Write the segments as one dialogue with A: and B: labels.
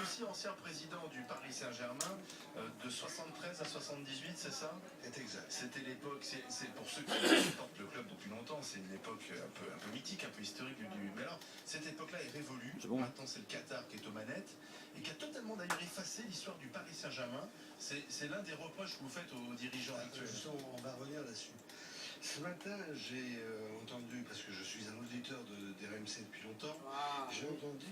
A: aussi ancien président du Paris Saint-Germain de 73 à 78, c'est ça?
B: C'est exact.
A: C'était l'époque, c'est pour ceux qui supportent le club depuis longtemps, c'est une époque un peu mythique, un peu historique mais alors, cette époque-là est révolue.
C: Bon.
A: Maintenant, c'est le Qatar qui est aux manettes et qui a totalement d'ailleurs effacé l'histoire du Paris Saint-Germain. C'est l'un des reproches que vous faites aux dirigeants actuels.
B: Justement, on va revenir là-dessus. Ce matin, j'ai entendu, parce que je suis un auditeur de RMC depuis longtemps, j'ai entendu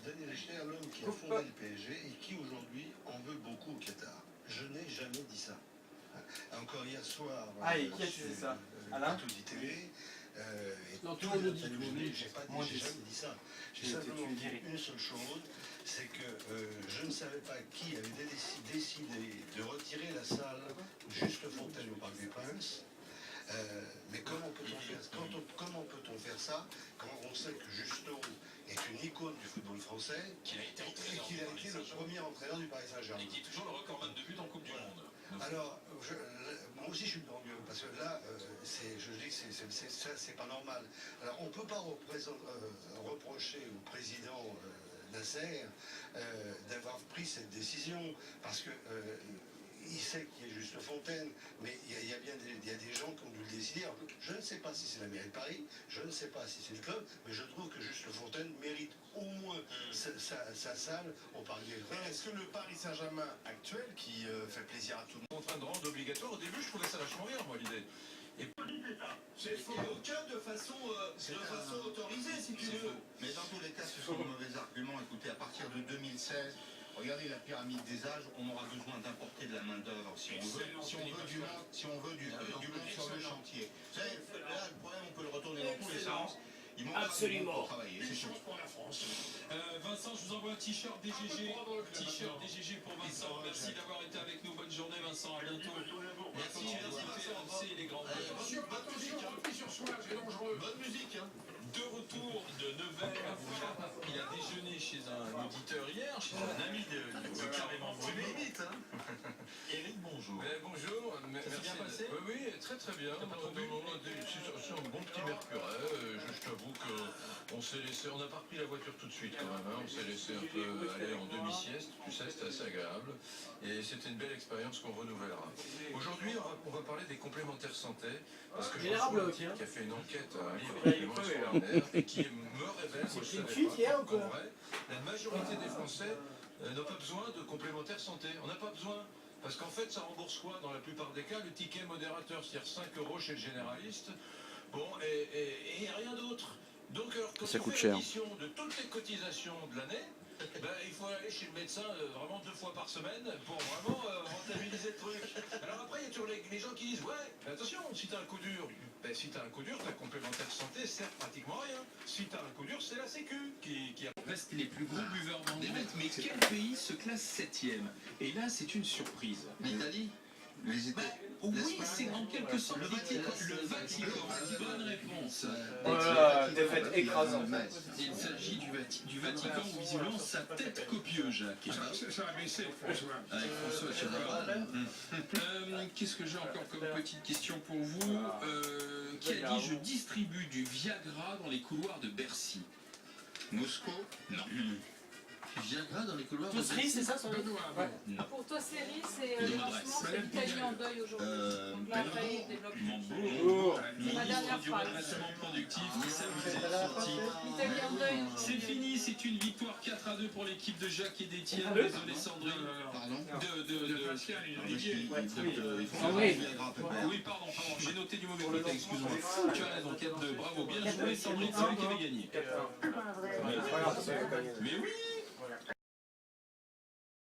B: Daniel Echter, l'homme qui a fondé le PSG et qui aujourd'hui en veut beaucoup au Qatar. Je n'ai jamais dit ça. Encore hier soir,
D: qui a dit ça?
B: Alain TV,
D: non, tout le monde le dit.
B: J'ai jamais dit ça. J'ai simplement dit une seule chose, c'est que je ne savais pas qui avait décidé de retirer la salle Juste Fontaine au Parc des Princes. Mais comment peut-on faire ça quand on sait que Justo est une icône du football français et qu'il a été le premier entraîneur du Paris Saint-Germain.
E: Et qui est toujours le recordman de buts en Coupe du Monde.
B: Alors, moi aussi je suis dedans, parce que là, je dis que c'est pas normal. Alors, on ne peut pas reprocher au président Nasser d'avoir pris cette décision, parce que il sait qu'il y a Juste Fontaine, mais il y a des gens qui ont dû le décider. Alors, je ne sais pas si c'est la mairie de Paris, je ne sais pas si c'est le club, mais je trouve que Juste Fontaine mérite au moins sa salle au Parc des Princes.
A: Est-ce que le Paris Saint-Germain actuel, qui fait plaisir à tout le monde,
E: En train de rendre obligatoire, au début je trouvais ça vachement bien, moi, l'idée.
F: C'est que de façon autorisée, si tu veux.
G: Mais dans tous les cas, ce sont de mauvais arguments. Écoutez, à partir de 2016, regardez la pyramide des âges, on aura besoin d'importer de la main-d'œuvre si on veut du monde sur le chantier. Vous savez, là, le problème, on peut le retourner dans tous les sens. Ils m'ont absolument travailler, c'est sûr.
F: Pour la France.
E: Vincent, je vous envoie un t-shirt DGG. T-shirt DGG pour Vincent. Merci d'avoir été avec nous. Bonne journée, Vincent. À bientôt. Merci, RMC, les grands.
F: Attention, repli sur soi, c'est dangereux.
E: Bonne musique, hein. De retour de Nevers, où il a déjeuné chez un auditeur hier, chez un ami de carrément brûlé. Eric, bonjour.
A: Bonjour, merci.
E: bien passé?
A: Oui, très très bien. C'est un bon petit mercuret. Je t'avoue qu'on s'est laissé, on n'a pas repris la voiture tout de suite quand même. On s'est laissé un peu aller en demi-sieste. Tu sais, c'était assez agréable. Et c'était une belle expérience qu'on renouvellera. Aujourd'hui, on va parler des complémentaires santé. Parce que je reçois un type qui a fait une enquête, un livre absolument extraordinaire, et qui me révèle, moi je savais pas, qu'en vrai, la majorité des Français n'ont pas besoin de complémentaires santé. On n'a pas besoin. Parce qu'en fait, ça rembourse quoi dans la plupart des cas? Le ticket modérateur, c'est-à-dire 5 € chez le généraliste. Bon, et rien d'autre. Donc, alors, quand
C: ça
A: on
C: coûte
A: fait
C: cher.
A: l'addition de toutes les cotisations de l'année, il faut aller chez le médecin vraiment 2 fois par semaine pour vraiment rentabiliser le truc. Alors après, il y a toujours les gens qui disent, ouais, mais attention, si t'as un coup dur, ta complémentaire santé sert pratiquement à rien. Si t'as un coup dur, c'est la Sécu qui
E: Reste les plus gros buveurs mondiaux. Mais quel pays se classe 7e? Et là, c'est une surprise.
G: L'Italie,
E: Oui, c'est en quelque sorte le Vatican. Bonne réponse.
D: Défaite écrasante.
E: Il s'agit du Vatican où visiblement sa tête copieuse, Jacques.
F: Ça a baissé, François.
E: Avec François, tu vois. Qu'est-ce que j'ai encore comme petite question pour vous? Qui a dit je distribue du Viagra dans les couloirs de Bercy?
G: Moscou,
E: Non.
G: Viagra dans les couloirs.
D: Tous riz, c'est ça son nom?
E: Non.
H: Pour toi, série, c'est le lancement, c'est l'Italie en deuil aujourd'hui. Donc là, après, il développe.
E: Mon
H: ma dernière
E: livre du
H: phrase.
E: redressement productif qui s'amusait sorti.
H: L'Italie en deuil.
E: C'est fini, c'est une victoire 4-2 pour l'équipe de Jacques et d'Étienne. Désolé Sandrine.
G: Pardon.
E: De
F: Pascal et Olivier.
E: Oui, pardon, j'ai noté du mauvais côté, excuse-moi. Tu as raison, 4-2, bravo, bien joué Sandrine, c'est lui qui avait gagné. Mais oui,